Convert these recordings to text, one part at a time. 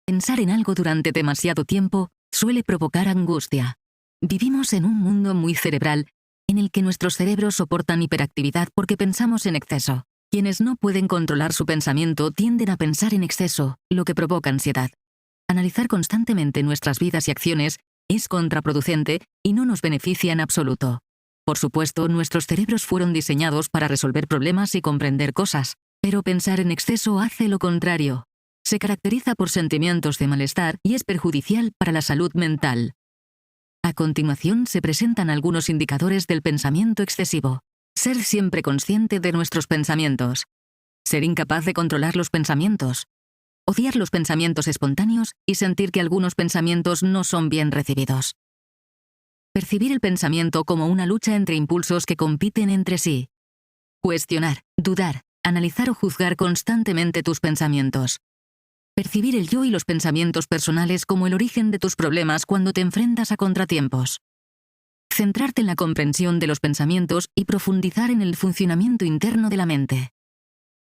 Pensar en algo durante demasiado tiempo suele provocar angustia. Vivimos en un mundo muy cerebral, en el que nuestros cerebros soportan hiperactividad porque pensamos en exceso. Quienes no pueden controlar su pensamiento tienden a pensar en exceso, lo que provoca ansiedad. Analizar constantemente nuestras vidas y acciones es contraproducente y no nos beneficia en absoluto. Por supuesto, nuestros cerebros fueron diseñados para resolver problemas y comprender cosas, pero pensar en exceso hace lo contrario. Se caracteriza por sentimientos de malestar y es perjudicial para la salud mental. A continuación se presentan algunos indicadores del pensamiento excesivo. Ser siempre consciente de nuestros pensamientos. Ser incapaz de controlar los pensamientos. Odiar los pensamientos espontáneos y sentir que algunos pensamientos no son bien recibidos. Percibir el pensamiento como una lucha entre impulsos que compiten entre sí. Cuestionar, dudar, analizar o juzgar constantemente tus pensamientos. Percibir el yo y los pensamientos personales como el origen de tus problemas cuando te enfrentas a contratiempos. Centrarte en la comprensión de los pensamientos y profundizar en el funcionamiento interno de la mente.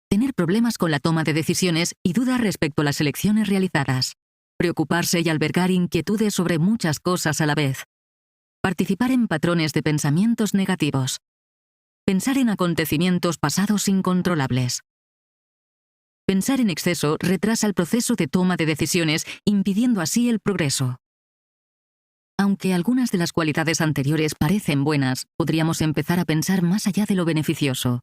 Tener problemas con la toma de decisiones y dudas respecto a las elecciones realizadas. Preocuparse y albergar inquietudes sobre muchas cosas a la vez. Participar en patrones de pensamientos negativos. Pensar en acontecimientos pasados incontrolables. Pensar en exceso retrasa el proceso de toma de decisiones, impidiendo así el progreso. Aunque algunas de las cualidades anteriores parecen buenas, podríamos empezar a pensar más allá de lo beneficioso.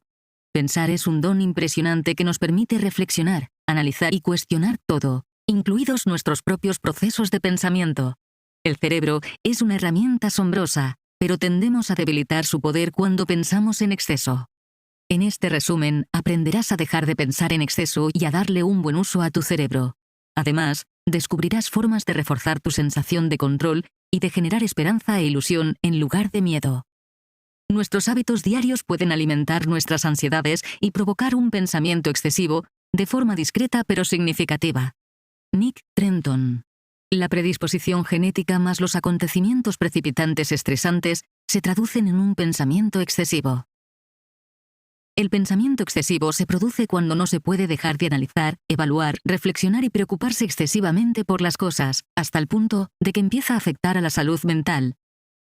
Pensar es un don impresionante que nos permite reflexionar, analizar y cuestionar todo, incluidos nuestros propios procesos de pensamiento. El cerebro es una herramienta asombrosa, pero tendemos a debilitar su poder cuando pensamos en exceso. En este resumen, aprenderás a dejar de pensar en exceso y a darle un buen uso a tu cerebro. Además, descubrirás formas de reforzar tu sensación de control y de generar esperanza e ilusión en lugar de miedo. Nuestros hábitos diarios pueden alimentar nuestras ansiedades y provocar un pensamiento excesivo de forma discreta pero significativa. Nick Trenton. La predisposición genética más los acontecimientos precipitantes estresantes se traducen en un pensamiento excesivo. El pensamiento excesivo se produce cuando no se puede dejar de analizar, evaluar, reflexionar y preocuparse excesivamente por las cosas, hasta el punto de que empieza a afectar a la salud mental.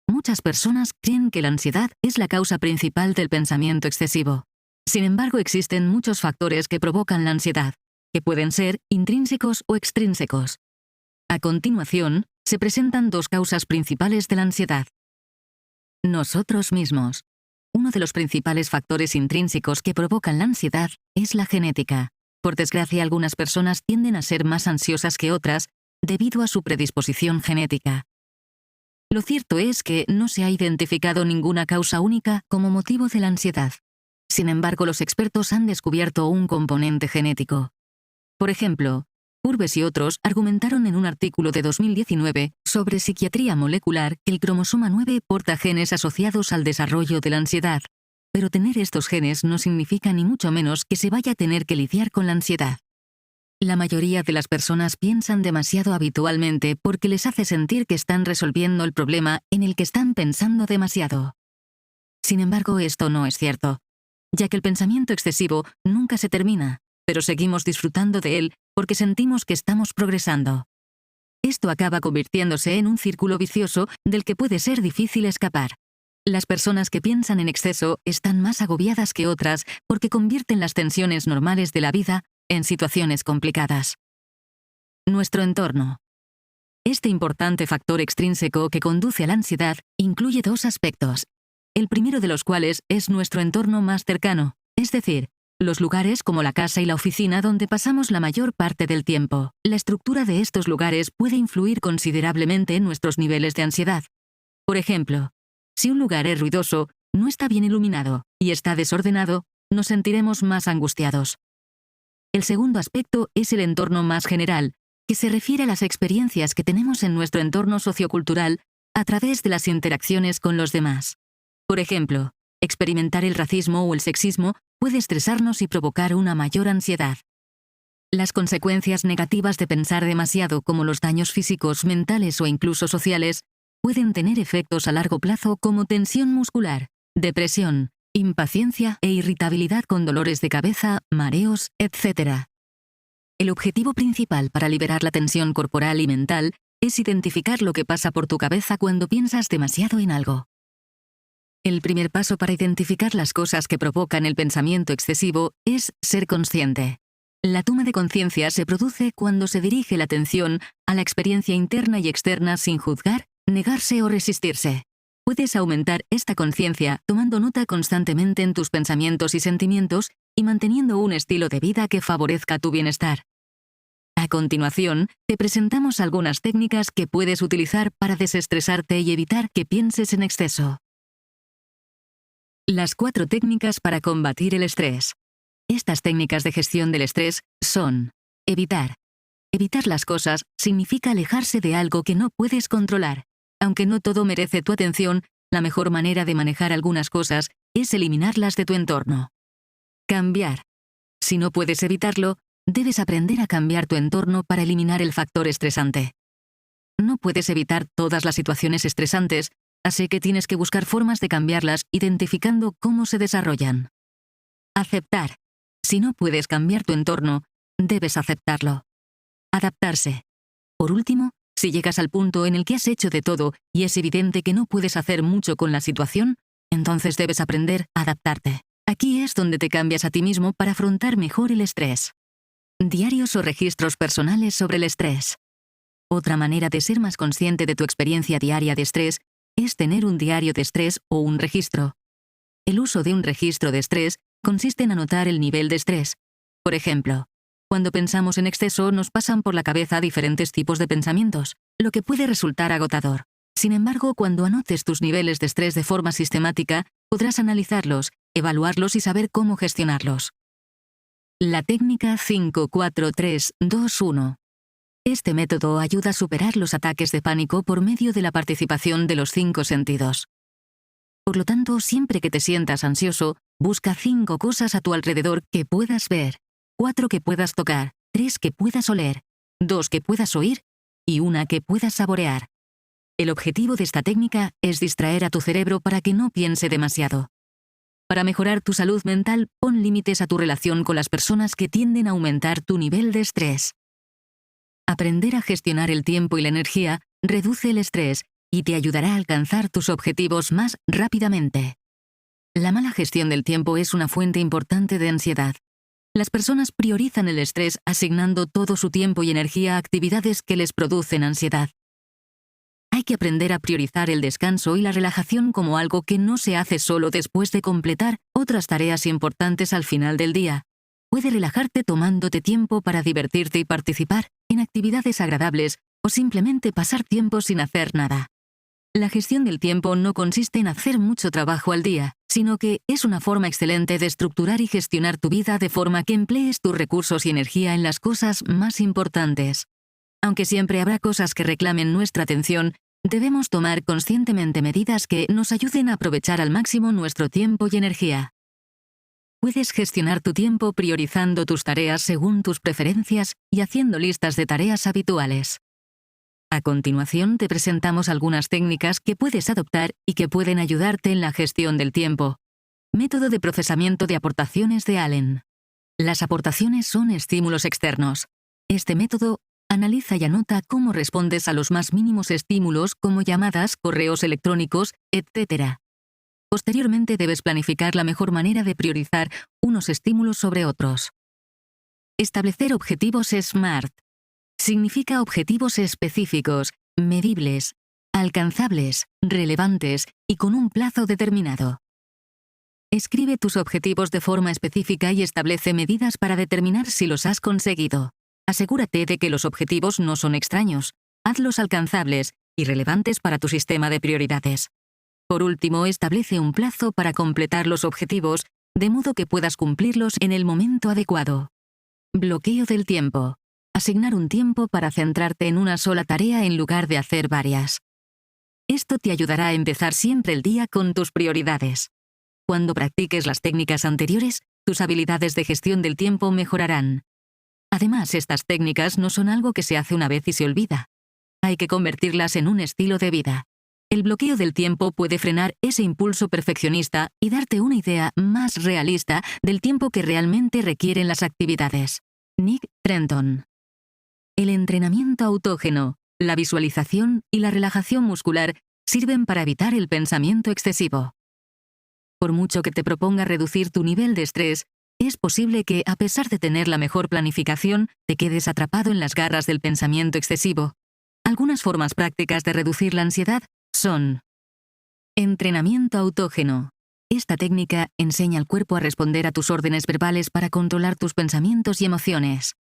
Muchas personas creen que la ansiedad es la causa principal del pensamiento excesivo. Sin embargo, existen muchos factores que provocan la ansiedad, que pueden ser intrínsecos o extrínsecos. A continuación, se presentan dos causas principales de la ansiedad. Nosotros mismos. Uno de los principales factores intrínsecos que provocan la ansiedad es la genética. Por desgracia, algunas personas tienden a ser más ansiosas que otras debido a su predisposición genética. Lo cierto es que no se ha identificado ninguna causa única como motivo de la ansiedad. Sin embargo, los expertos han descubierto un componente genético. Por ejemplo, Purves y otros argumentaron en un artículo de 2019 sobre psiquiatría molecular que el cromosoma 9 porta genes asociados al desarrollo de la ansiedad. Pero tener estos genes no significa ni mucho menos que se vaya a tener que lidiar con la ansiedad. La mayoría de las personas piensan demasiado habitualmente porque les hace sentir que están resolviendo el problema en el que están pensando demasiado. Sin embargo, esto no es cierto, ya que el pensamiento excesivo nunca se termina, pero seguimos disfrutando de él porque sentimos que estamos progresando. Esto acaba convirtiéndose en un círculo vicioso del que puede ser difícil escapar. Las personas que piensan en exceso están más agobiadas que otras porque convierten las tensiones normales de la vida en situaciones complicadas. Nuestro entorno. Este importante factor extrínseco que conduce a la ansiedad incluye dos aspectos, el primero de los cuales es nuestro entorno más cercano, es decir, los lugares como la casa y la oficina donde pasamos la mayor parte del tiempo. La estructura de estos lugares puede influir considerablemente en nuestros niveles de ansiedad. Por ejemplo, si un lugar es ruidoso, no está bien iluminado y está desordenado, nos sentiremos más angustiados. El segundo aspecto es el entorno más general, que se refiere a las experiencias que tenemos en nuestro entorno sociocultural a través de las interacciones con los demás. Por ejemplo, experimentar el racismo o el sexismo puede estresarnos y provocar una mayor ansiedad. Las consecuencias negativas de pensar demasiado, como los daños físicos, mentales o incluso sociales, pueden tener efectos a largo plazo como tensión muscular, depresión, impaciencia e irritabilidad con dolores de cabeza, mareos, etc. El objetivo principal para liberar la tensión corporal y mental es identificar lo que pasa por tu cabeza cuando piensas demasiado en algo. El primer paso para identificar las cosas que provocan el pensamiento excesivo es ser consciente. La toma de conciencia se produce cuando se dirige la atención a la experiencia interna y externa sin juzgar, negarse o resistirse. Puedes aumentar esta conciencia tomando nota constantemente en tus pensamientos y sentimientos y manteniendo un estilo de vida que favorezca tu bienestar. A continuación, te presentamos algunas técnicas que puedes utilizar para desestresarte y evitar que pienses en exceso. Las 4 técnicas para combatir el estrés. Estas técnicas de gestión del estrés son: evitar. Evitar las cosas significa alejarse de algo que no puedes controlar. Aunque no todo merece tu atención, la mejor manera de manejar algunas cosas es eliminarlas de tu entorno. Cambiar. Si no puedes evitarlo, debes aprender a cambiar tu entorno para eliminar el factor estresante. No puedes evitar todas las situaciones estresantes, así que tienes que buscar formas de cambiarlas identificando cómo se desarrollan. Aceptar. Si no puedes cambiar tu entorno, debes aceptarlo. Adaptarse. Por último, si llegas al punto en el que has hecho de todo y es evidente que no puedes hacer mucho con la situación, entonces debes aprender a adaptarte. Aquí es donde te cambias a ti mismo para afrontar mejor el estrés. Diarios o registros personales sobre el estrés. Otra manera de ser más consciente de tu experiencia diaria de estrés es tener un diario de estrés o un registro. El uso de un registro de estrés consiste en anotar el nivel de estrés. Por ejemplo, cuando pensamos en exceso nos pasan por la cabeza diferentes tipos de pensamientos, lo que puede resultar agotador. Sin embargo, cuando anotes tus niveles de estrés de forma sistemática, podrás analizarlos, evaluarlos y saber cómo gestionarlos. La técnica 5-4-3-2-1. Este método ayuda a superar los ataques de pánico por medio de la participación de los 5 sentidos. Por lo tanto, siempre que te sientas ansioso, busca 5 cosas a tu alrededor que puedas ver, 4 que puedas tocar, 3 que puedas oler, 2 que puedas oír y 1 que puedas saborear. El objetivo de esta técnica es distraer a tu cerebro para que no piense demasiado. Para mejorar tu salud mental, pon límites a tu relación con las personas que tienden a aumentar tu nivel de estrés. Aprender a gestionar el tiempo y la energía reduce el estrés y te ayudará a alcanzar tus objetivos más rápidamente. La mala gestión del tiempo es una fuente importante de ansiedad. Las personas priorizan el estrés asignando todo su tiempo y energía a actividades que les producen ansiedad. Hay que aprender a priorizar el descanso y la relajación como algo que no se hace solo después de completar otras tareas importantes al final del día. Puede relajarte tomándote tiempo para divertirte y participar en actividades agradables o simplemente pasar tiempo sin hacer nada. La gestión del tiempo no consiste en hacer mucho trabajo al día, sino que es una forma excelente de estructurar y gestionar tu vida de forma que emplees tus recursos y energía en las cosas más importantes. Aunque siempre habrá cosas que reclamen nuestra atención, debemos tomar conscientemente medidas que nos ayuden a aprovechar al máximo nuestro tiempo y energía. Puedes gestionar tu tiempo priorizando tus tareas según tus preferencias y haciendo listas de tareas habituales. A continuación te presentamos algunas técnicas que puedes adoptar y que pueden ayudarte en la gestión del tiempo. Método de procesamiento de aportaciones de Allen. Las aportaciones son estímulos externos. Este método analiza y anota cómo respondes a los más mínimos estímulos como llamadas, correos electrónicos, etc. Posteriormente debes planificar la mejor manera de priorizar unos estímulos sobre otros. Establecer objetivos SMART. Significa objetivos específicos, medibles, alcanzables, relevantes y con un plazo determinado. Escribe tus objetivos de forma específica y establece medidas para determinar si los has conseguido. Asegúrate de que los objetivos no son extraños. Hazlos alcanzables y relevantes para tu sistema de prioridades. Por último, establece un plazo para completar los objetivos, de modo que puedas cumplirlos en el momento adecuado. Bloqueo del tiempo. Asignar un tiempo para centrarte en una sola tarea en lugar de hacer varias. Esto te ayudará a empezar siempre el día con tus prioridades. Cuando practiques las técnicas anteriores, tus habilidades de gestión del tiempo mejorarán. Además, estas técnicas no son algo que se hace una vez y se olvida. Hay que convertirlas en un estilo de vida. El bloqueo del tiempo puede frenar ese impulso perfeccionista y darte una idea más realista del tiempo que realmente requieren las actividades. Nick Trenton. El entrenamiento autógeno, la visualización y la relajación muscular sirven para evitar el pensamiento excesivo. Por mucho que te propongas reducir tu nivel de estrés, es posible que, a pesar de tener la mejor planificación, te quedes atrapado en las garras del pensamiento excesivo. Algunas formas prácticas de reducir la ansiedad son: entrenamiento autógeno. Esta técnica enseña al cuerpo a responder a tus órdenes verbales para controlar tus pensamientos y emociones.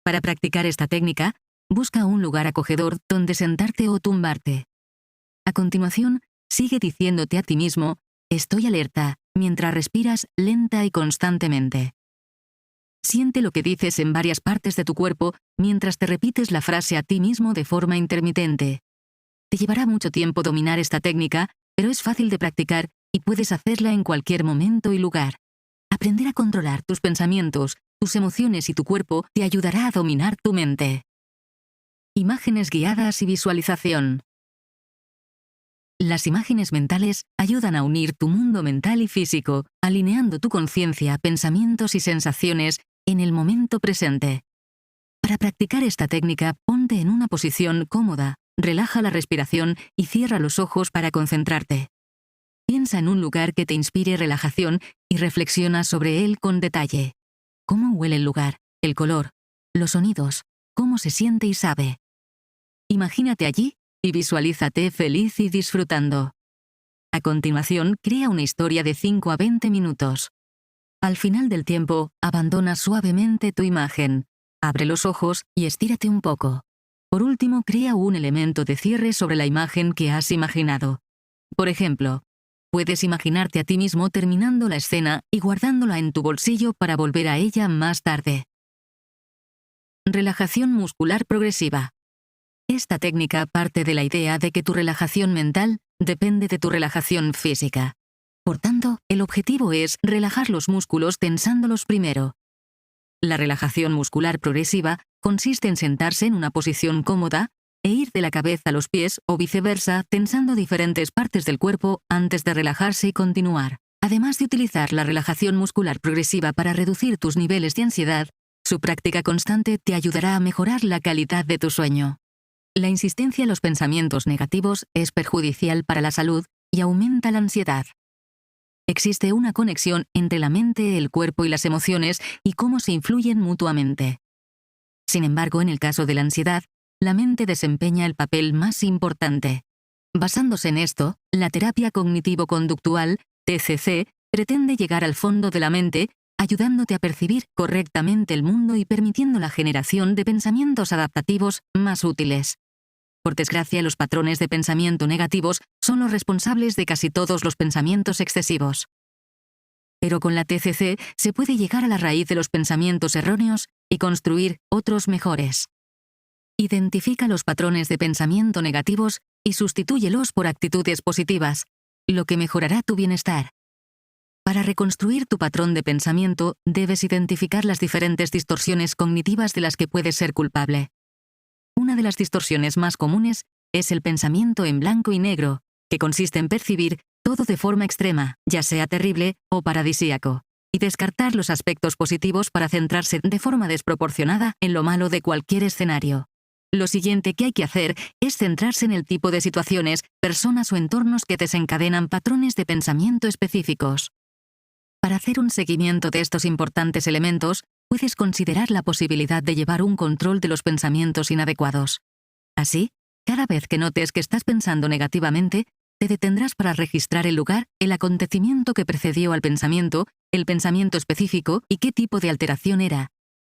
Para practicar esta técnica, busca un lugar acogedor donde sentarte o tumbarte. A continuación, sigue diciéndote a ti mismo: estoy alerta, mientras respiras lenta y constantemente. Siente lo que dices en varias partes de tu cuerpo mientras te repites la frase a ti mismo de forma intermitente. Te llevará mucho tiempo dominar esta técnica, pero es fácil de practicar y puedes hacerla en cualquier momento y lugar. Aprender a controlar tus pensamientos, tus emociones y tu cuerpo te ayudará a dominar tu mente. Imágenes guiadas y visualización. Las imágenes mentales ayudan a unir tu mundo mental y físico, alineando tu conciencia, pensamientos y sensaciones en el momento presente. Para practicar esta técnica, ponte en una posición cómoda, relaja la respiración y cierra los ojos para concentrarte. Piensa en un lugar que te inspire relajación y reflexiona sobre él con detalle. ¿Cómo huele el lugar, el color, los sonidos, cómo se siente y sabe? Imagínate allí y visualízate feliz y disfrutando. A continuación, crea una historia de 5 a 20 minutos. Al final del tiempo, abandona suavemente tu imagen. Abre los ojos y estírate un poco. Por último, crea un elemento de cierre sobre la imagen que has imaginado. Por ejemplo, puedes imaginarte a ti mismo terminando la escena y guardándola en tu bolsillo para volver a ella más tarde. Relajación muscular progresiva. Esta técnica parte de la idea de que tu relajación mental depende de tu relajación física. Por tanto, el objetivo es relajar los músculos tensándolos primero. La relajación muscular progresiva consiste en sentarse en una posición cómoda e ir de la cabeza a los pies o viceversa, tensando diferentes partes del cuerpo antes de relajarse y continuar. Además de utilizar la relajación muscular progresiva para reducir tus niveles de ansiedad, su práctica constante te ayudará a mejorar la calidad de tu sueño. La insistencia en los pensamientos negativos es perjudicial para la salud y aumenta la ansiedad. Existe una conexión entre la mente, el cuerpo y las emociones y cómo se influyen mutuamente. Sin embargo, en el caso de la ansiedad, la mente desempeña el papel más importante. Basándose en esto, la terapia cognitivo-conductual, TCC, pretende llegar al fondo de la mente, ayudándote a percibir correctamente el mundo y permitiendo la generación de pensamientos adaptativos más útiles. Por desgracia, los patrones de pensamiento negativos son los responsables de casi todos los pensamientos excesivos. Pero con la TCC se puede llegar a la raíz de los pensamientos erróneos y construir otros mejores. Identifica los patrones de pensamiento negativos y sustitúyelos por actitudes positivas, lo que mejorará tu bienestar. Para reconstruir tu patrón de pensamiento, debes identificar las diferentes distorsiones cognitivas de las que puedes ser culpable. Una de las distorsiones más comunes es el pensamiento en blanco y negro, que consiste en percibir todo de forma extrema, ya sea terrible o paradisíaco, y descartar los aspectos positivos para centrarse de forma desproporcionada en lo malo de cualquier escenario. Lo siguiente que hay que hacer es centrarse en el tipo de situaciones, personas o entornos que desencadenan patrones de pensamiento específicos. Para hacer un seguimiento de estos importantes elementos, puedes considerar la posibilidad de llevar un control de los pensamientos inadecuados. Así, cada vez que notes que estás pensando negativamente, te detendrás para registrar el lugar, el acontecimiento que precedió al pensamiento, el pensamiento específico y qué tipo de alteración era.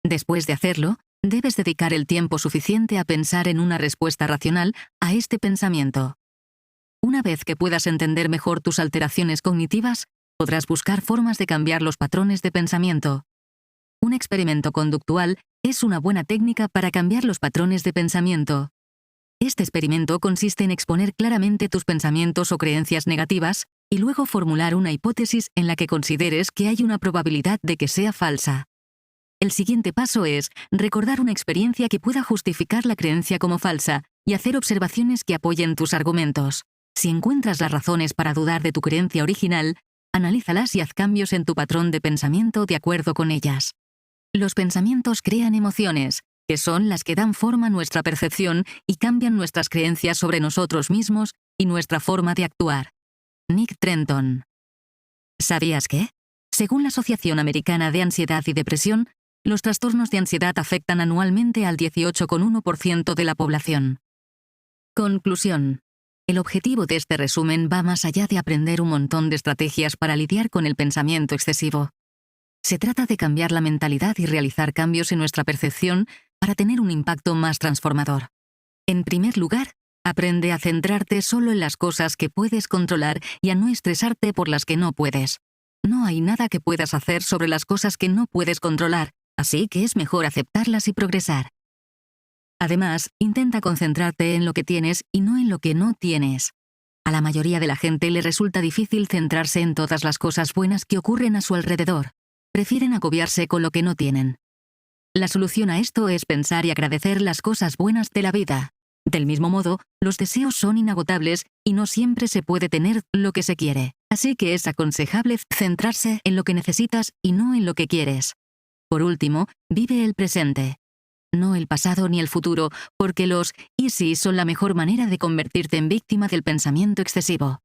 Después de hacerlo, debes dedicar el tiempo suficiente a pensar en una respuesta racional a este pensamiento. Una vez que puedas entender mejor tus alteraciones cognitivas, podrás buscar formas de cambiar los patrones de pensamiento. Un experimento conductual es una buena técnica para cambiar los patrones de pensamiento. Este experimento consiste en exponer claramente tus pensamientos o creencias negativas y luego formular una hipótesis en la que consideres que hay una probabilidad de que sea falsa. El siguiente paso es recordar una experiencia que pueda justificar la creencia como falsa y hacer observaciones que apoyen tus argumentos. Si encuentras las razones para dudar de tu creencia original, analízalas y haz cambios en tu patrón de pensamiento de acuerdo con ellas. Los pensamientos crean emociones, que son las que dan forma a nuestra percepción y cambian nuestras creencias sobre nosotros mismos y nuestra forma de actuar. Nick Trenton. ¿Sabías que? Según la Asociación Americana de Ansiedad y Depresión, los trastornos de ansiedad afectan anualmente al 18,1% de la población. Conclusión. El objetivo de este resumen va más allá de aprender un montón de estrategias para lidiar con el pensamiento excesivo. Se trata de cambiar la mentalidad y realizar cambios en nuestra percepción para tener un impacto más transformador. En primer lugar, aprende a centrarte solo en las cosas que puedes controlar y a no estresarte por las que no puedes. No hay nada que puedas hacer sobre las cosas que no puedes controlar, así que es mejor aceptarlas y progresar. Además, intenta concentrarte en lo que tienes y no en lo que no tienes. A la mayoría de la gente le resulta difícil centrarse en todas las cosas buenas que ocurren a su alrededor. Prefieren agobiarse con lo que no tienen. La solución a esto es pensar y agradecer las cosas buenas de la vida. Del mismo modo, los deseos son inagotables y no siempre se puede tener lo que se quiere. Así que es aconsejable centrarse en lo que necesitas y no en lo que quieres. Por último, vive el presente. No el pasado ni el futuro, porque los "y si" son la mejor manera de convertirte en víctima del pensamiento excesivo.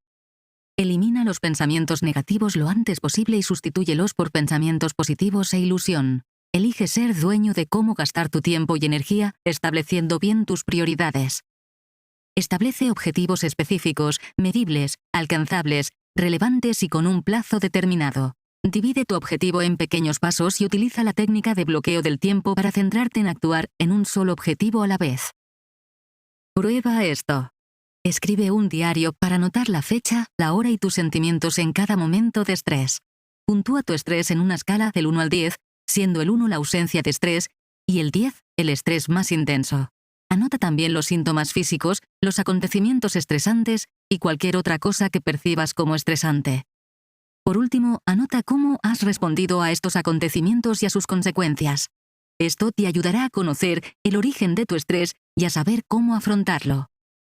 Elimina los pensamientos negativos lo antes posible y sustitúyelos por pensamientos positivos e ilusión. Elige ser dueño de cómo gastar tu tiempo y energía, estableciendo bien tus prioridades. Establece objetivos específicos, medibles, alcanzables, relevantes y con un plazo determinado. Divide tu objetivo en pequeños pasos y utiliza la técnica de bloqueo del tiempo para centrarte en actuar en un solo objetivo a la vez. Prueba esto. Escribe un diario para anotar la fecha, la hora y tus sentimientos en cada momento de estrés. Puntúa tu estrés en una escala del 1 al 10, siendo el 1 la ausencia de estrés y el 10 el estrés más intenso. Anota también los síntomas físicos, los acontecimientos estresantes y cualquier otra cosa que percibas como estresante. Por último, anota cómo has respondido a estos acontecimientos y a sus consecuencias. Esto te ayudará a conocer el origen de tu estrés y a saber cómo afrontarlo.